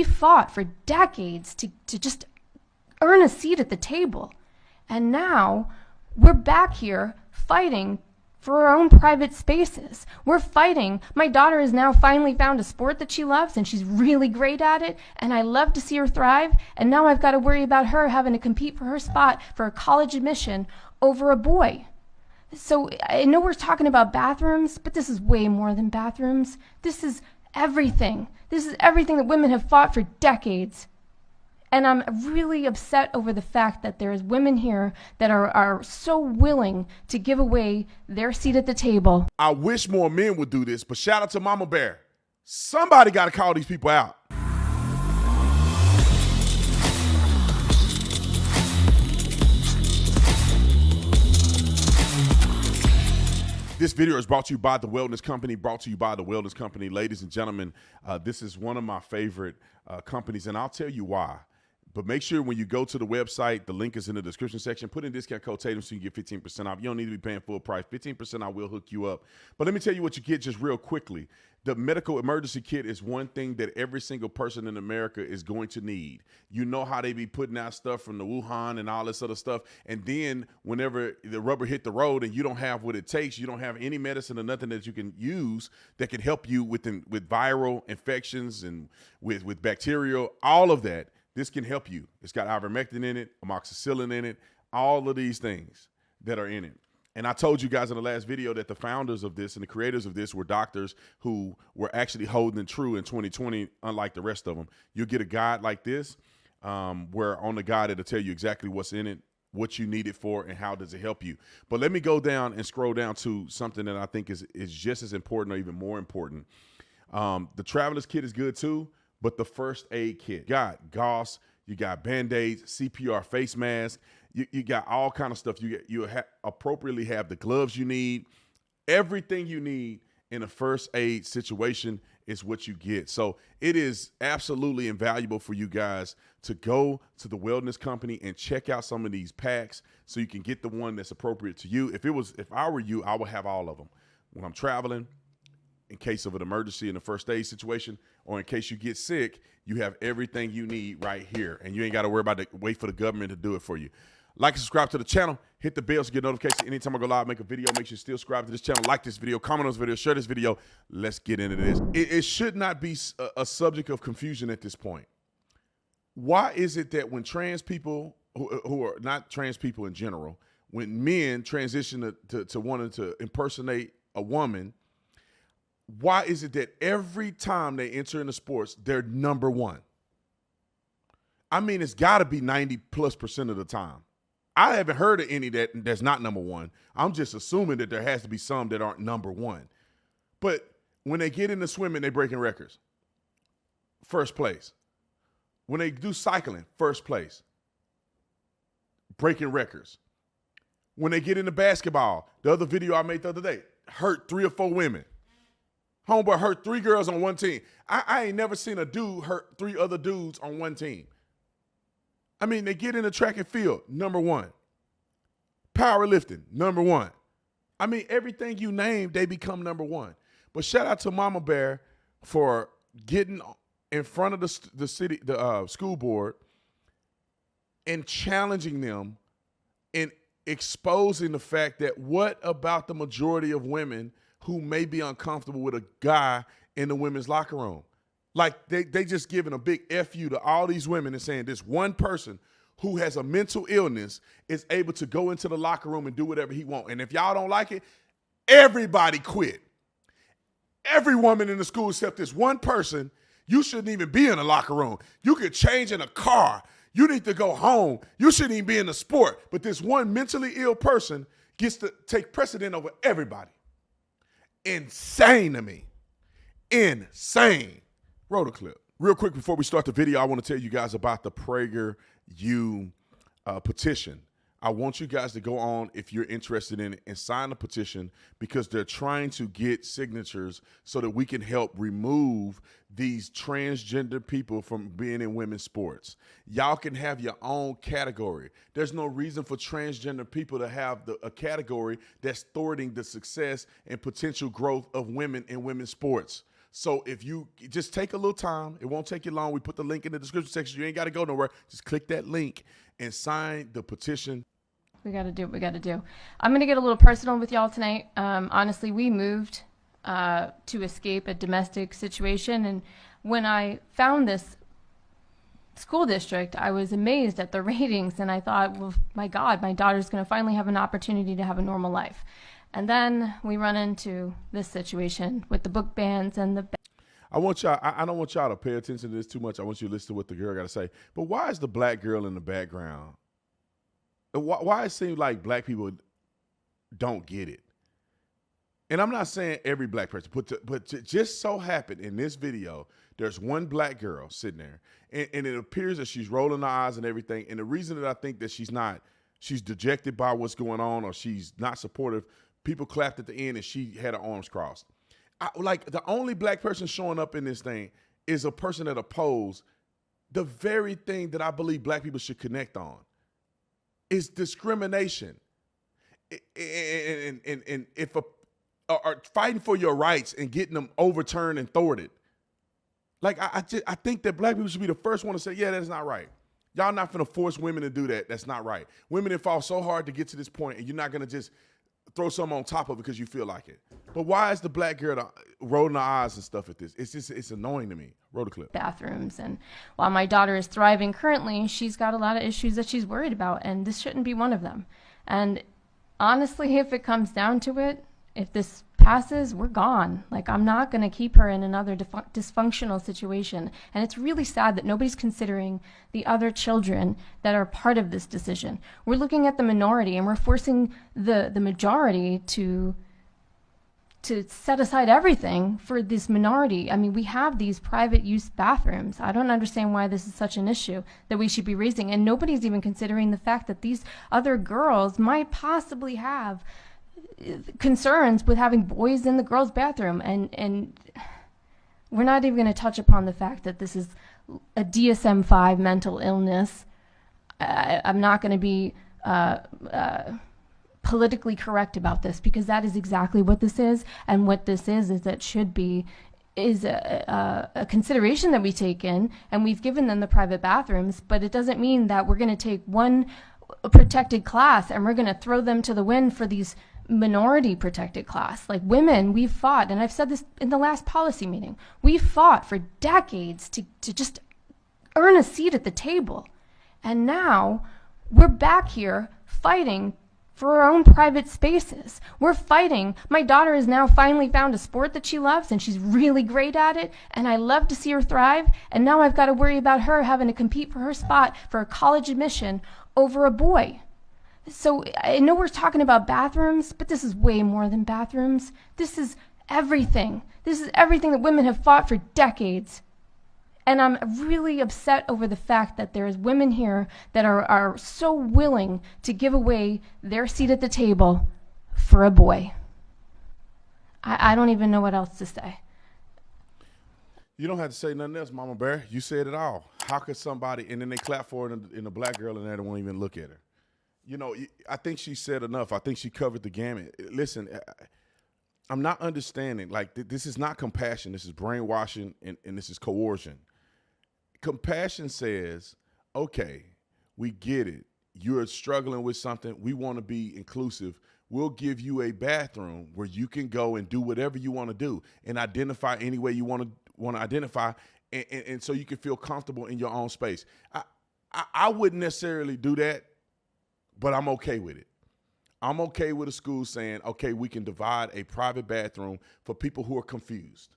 fought for decades to just earn a seat at the table. And now we're back here fighting for our own private spaces. We're fighting. My daughter has now finally found a sport that she loves, and she's really great at it, and I love to see her thrive. And now I've got to worry about her having to compete for her spot for a college admission over a boy. So I know we're talking about bathrooms, but this is way more than bathrooms. This is everything. This is everything that women have fought for decades. And I'm really upset over the fact that there's women here that are so willing to give away their seat at the table. I wish more men would do this, but shout out to Mama Bear. Somebody got to call these people out. This video is brought to you by The Wellness Company, Ladies and gentlemen, this is one of my favorite companies, and I'll tell you why. But make sure when you go to the website, the link is in the description section. Put in discount code Tatum so you get 15% off. You don't need to be paying full price. 15% I will hook you up. But let me tell you what you get just real quickly. The medical emergency kit is one thing that every single person in America is going to need. You know how they be putting out stuff from the Wuhan and all this other stuff. And then whenever the rubber hit the road and you don't have what it takes, you don't have any medicine or nothing that you can use that can help you with viral infections and with bacterial, all of that. This can help you. It's got ivermectin in it, amoxicillin in it, all of these things that are in it. And I told you guys in the last video that the founders of this and the creators of this were doctors who were actually holding it true in 2020, unlike the rest of them. You'll get a guide like this, where on the guide it'll tell you exactly what's in it, what you need it for, and how does it help you. But let me go down and scroll down to something that I think is just as important or even more important. The traveler's kit is good too. But the first aid kit, you got gauze, you got Band-Aids, CPR face mask, you got all kind of stuff. You appropriately have the gloves you need. Everything you need in a first aid situation is what you get. So it is absolutely invaluable for you guys to go to the Wellness Company and check out some of these packs so you can get the one that's appropriate to you. If I were you, I would have all of them. When I'm traveling, in case of an emergency in a first aid situation, or in case you get sick, you have everything you need right here. And you ain't got to worry about wait for the government to do it for you. Like and subscribe to the channel. Hit the bell to get notifications. Anytime I go live, make a video, make sure you still subscribe to this channel. Like this video, comment on this video, share this video. Let's get into this. It should not be a subject of confusion at this point. Why is it that when trans people, who are not trans people in general, when men transition to wanting to impersonate a woman, why is it that every time they enter into sports, they're number one? I mean, it's got to be 90+% of the time. I haven't heard of any that's not number one. I'm just assuming that there has to be some that aren't number one. But when they get into swimming, they're breaking records. First place. When they do cycling, first place. Breaking records. When they get into basketball, the other video I made the other day, hurt 3 or 4 women. Homeboy hurt 3 girls on one team. I ain't never seen a dude hurt 3 other dudes on one team. I mean, they get in the track and field, number one. Powerlifting, number one. I mean, everything you name, they become number one. But shout out to Mama Bear for getting in front of the school board and challenging them and exposing the fact that what about the majority of women who may be uncomfortable with a guy in the women's locker room? Like they just giving a big F you to all these women and saying this one person who has a mental illness is able to go into the locker room and do whatever he wants. And if y'all don't like it, everybody quit. Every woman in the school except this one person, you shouldn't even be in the locker room. You could change in a car. You need to go home. You shouldn't even be in the sport. But this one mentally ill person gets to take precedent over everybody. Insane to me. Insane. Roll the clip. Real quick before we start the video, I want to tell you guys about the PragerU petition. I want you guys to go on, if you're interested in it, and sign the petition because they're trying to get signatures so that we can help remove these transgender people from being in women's sports. Y'all can have your own category. There's no reason for transgender people to have a category that's thwarting the success and potential growth of women in women's sports. So if you just take a little time, it won't take you long. We put the link in the description section. You ain't got to go nowhere. Just click that link and sign the petition. We got to do what we got to do. I'm going to get a little personal with y'all tonight. Honestly, we moved to escape a domestic situation. And when I found this school district, I was amazed at the ratings. And I thought, well, my God, my daughter's going to finally have an opportunity to have a normal life. And then we run into this situation with the book bans and the... I want y'all, I don't want y'all to pay attention to this too much. I want you to listen to what the girl got to say. But why is the black girl in the background? Why it seems like black people don't get it? And I'm not saying every black person, but just so happened in this video, there's one black girl sitting there, and it appears that she's rolling her eyes and everything. And the reason that I think that she's dejected by what's going on, or she's not supportive, people clapped at the end and she had her arms crossed. Like, the only black person showing up in this thing is a person that opposed the very thing that I believe black people should connect on. Is discrimination, and if or fighting for your rights and getting them overturned and thwarted. Like, I think that black people should be the first one to say, yeah, that's not right. Y'all not finna force women to do that. That's not right. Women have fought so hard to get to this point, and you're not gonna just throw something on top of it because you feel like it. But why is the black girl rolling her eyes and stuff at this? It's annoying to me. Roll the clip. Bathrooms. And while my daughter is thriving currently, she's got a lot of issues that she's worried about, and this shouldn't be one of them. And honestly, if it comes down to it, if this passes, we're gone. Like, I'm not going to keep her in another dysfunctional situation. And it's really sad that nobody's considering the other children that are part of this decision. We're looking at the minority, and we're forcing the majority to set aside everything for this minority. I mean, we have these private use bathrooms. I don't understand why this is such an issue that we should be raising. And nobody's even considering the fact that these other girls might possibly have concerns with having boys in the girls' bathroom. And we're not even going to touch upon the fact that this is a DSM-5 mental illness. I'm not going to be politically correct about this, because that is exactly what this is. And what this is that should be a consideration that we take in, and we've given them the private bathrooms, but it doesn't mean that we're going to take one protected class and we're going to throw them to the wind for these minority protected class. Like, women, we've fought, and I've said this in the last policy meeting, we fought for decades to just earn a seat at the table. And now we're back here fighting for our own private spaces. We're fighting. My daughter has now finally found a sport that she loves, and she's really great at it, and I love to see her thrive. And now I've got to worry about her having to compete for her spot for a college admission over a boy. So I know we're talking about bathrooms, but this is way more than bathrooms. This is everything. This is everything that women have fought for decades. And I'm really upset over the fact that there's women here that are so willing to give away their seat at the table for a boy. I don't even know what else to say. You don't have to say nothing else, Mama Bear. You said it all. How could somebody, and then they clap for it, and the black girl in there won't even look at her. You know, I think she said enough. I think she covered the gamut. Listen, I'm not understanding. Like, this is not compassion. This is brainwashing, and this is coercion. Compassion says, okay, we get it. You're struggling with something. We want to be inclusive. We'll give you a bathroom where you can go and do whatever you want to do and identify any way you want to identify, and so you can feel comfortable in your own space. I wouldn't necessarily do that, but I'm okay with it. I'm okay with a school saying, okay, we can divide a private bathroom for people who are confused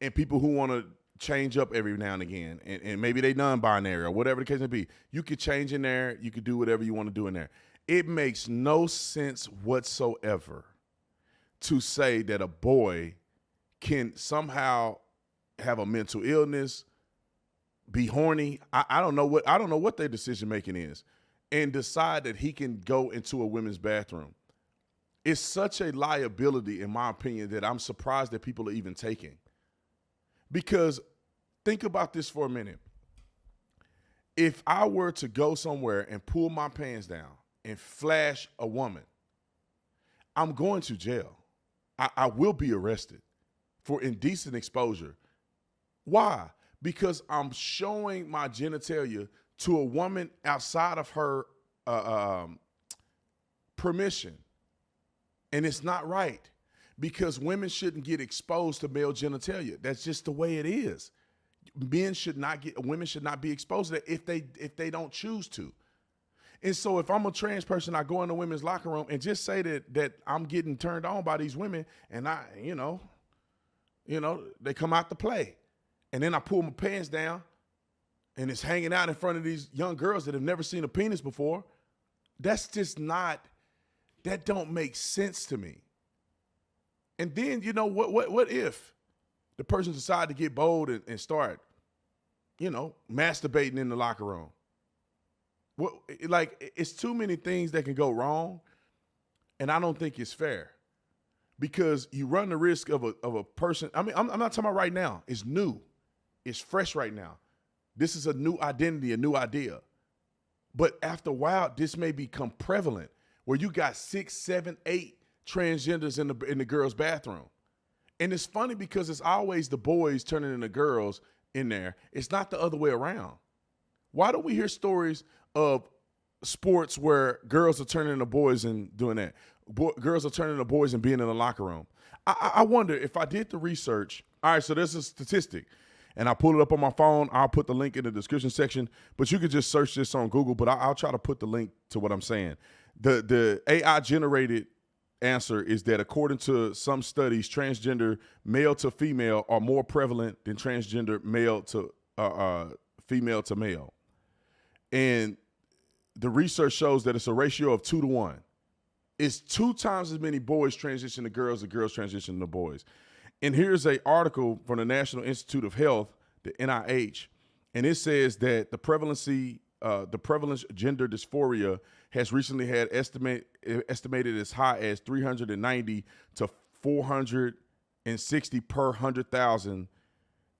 and people who want to change up every now and again, and maybe they non-binary or whatever the case may be. You could change in there. You could do whatever you want to do in there. It makes no sense whatsoever to say that a boy can somehow have a mental illness, be horny. I don't know what their decision making is, and decide that he can go into a women's bathroom. It's such a liability, in my opinion, that I'm surprised that people are even taking. Because think about this for a minute. If I were to go somewhere and pull my pants down and flash a woman, I'm going to jail. I will be arrested for indecent exposure. Why? Because I'm showing my genitalia to a woman outside of her permission. And it's not right, because women shouldn't get exposed to male genitalia. That's just the way it is. Women should not be exposed to that if they don't choose to. And so if I'm a trans person, I go in the women's locker room and just say that I'm getting turned on by these women, and they come out to play. And then I pull my pants down and it's hanging out in front of these young girls that have never seen a penis before. That's just not, that don't make sense to me. And then, what if the person decide to get bold and start, masturbating in the locker room? It's too many things that can go wrong, and I don't think it's fair, because you run the risk of a person. I mean, I'm not talking about right now. It's new. It's fresh right now. This is a new identity, a new idea. But after a while, this may become prevalent, where you got 6, 7, 8 transgenders in the girls' bathroom. And it's funny because it's always the boys turning into girls in there. It's not the other way around. Why don't we hear stories of sports where girls are turning into boys and doing that? Girls are turning into boys and being in the locker room. I wonder if I did the research. All right, so there's a statistic, and I pulled it up on my phone. I'll put the link in the description section, but you could just search this on Google, but I'll try to put the link to what I'm saying. The AI-generated answer is that according to some studies, transgender male to female are more prevalent than transgender male to female to male. And the research shows that it's a ratio of 2 to 1. It's 2 times as many boys transition to girls as girls transition to boys. And here's an article from the National Institute of Health, the NIH, and it says that the prevalence gender dysphoria has recently had estimated as high as 390 to 460 per 100,000,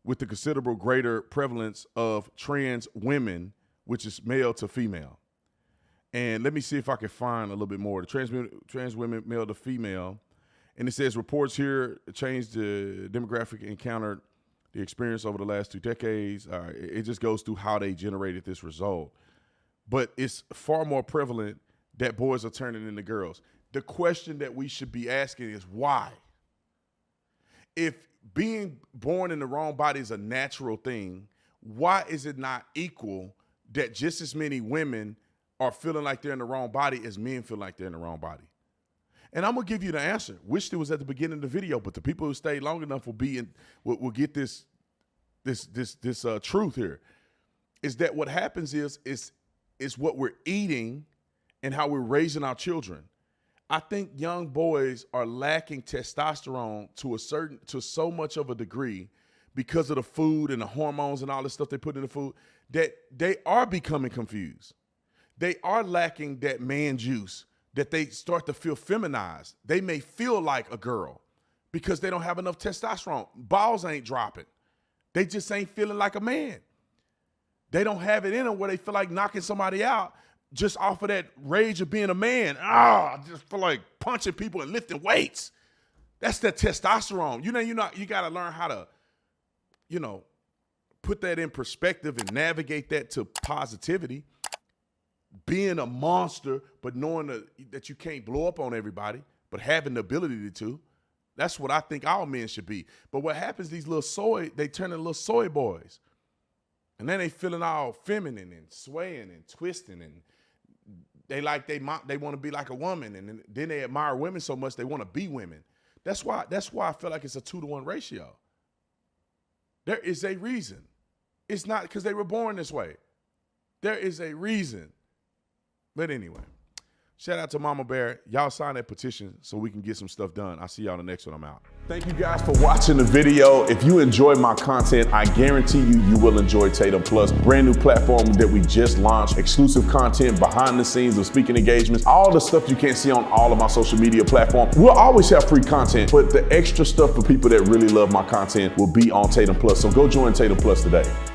with the considerable greater prevalence of trans women, which is male to female. And let me see if I can find a little bit more. The trans women, male to female. And it says reports here changed the demographic encountered the experience over the last 2 decades. It just goes through how they generated this result. But it's far more prevalent that boys are turning into girls. The question that we should be asking is why? If being born in the wrong body is a natural thing, why is it not equal that just as many women are feeling like they're in the wrong body as men feel like they're in the wrong body? And I'm gonna give you the answer. Wish it was at the beginning of the video, but the people who stayed long enough will get this truth here. Is that what happens is what we're eating and how we're raising our children. I think young boys are lacking testosterone to so much of a degree because of the food and the hormones and all this stuff they put in the food that they are becoming confused. They are lacking that man juice, that they start to feel feminized. They may feel like a girl because they don't have enough testosterone. Balls ain't dropping. They just ain't feeling like a man. They don't have it in them where they feel like knocking somebody out just off of that rage of being a man. I just feel like punching people and lifting weights. That's that testosterone. You got to learn how to, put that in perspective and navigate that to positivity. Being a monster, but knowing that you can't blow up on everybody, but having the ability to. That's what I think all men should be. But what happens, they turn into little soy boys. And then they feeling all feminine and swaying and twisting, and they want to be like a woman, and then they admire women so much they want to be women. That's why I feel like it's a 2 to 1 ratio. There is a reason. It's not because they were born this way. There is a reason. But anyway, shout out to Mama Bear. Y'all sign that petition so we can get some stuff done. I'll see y'all in the next one. I'm out. Thank you guys for watching the video. If you enjoy my content, I guarantee you will enjoy Tatum Plus, brand new platform that we just launched, exclusive content, behind the scenes of speaking engagements, all the stuff you can't see on all of my social media platforms. We'll always have free content, but the extra stuff for people that really love my content will be on Tatum Plus. So go join Tatum Plus today.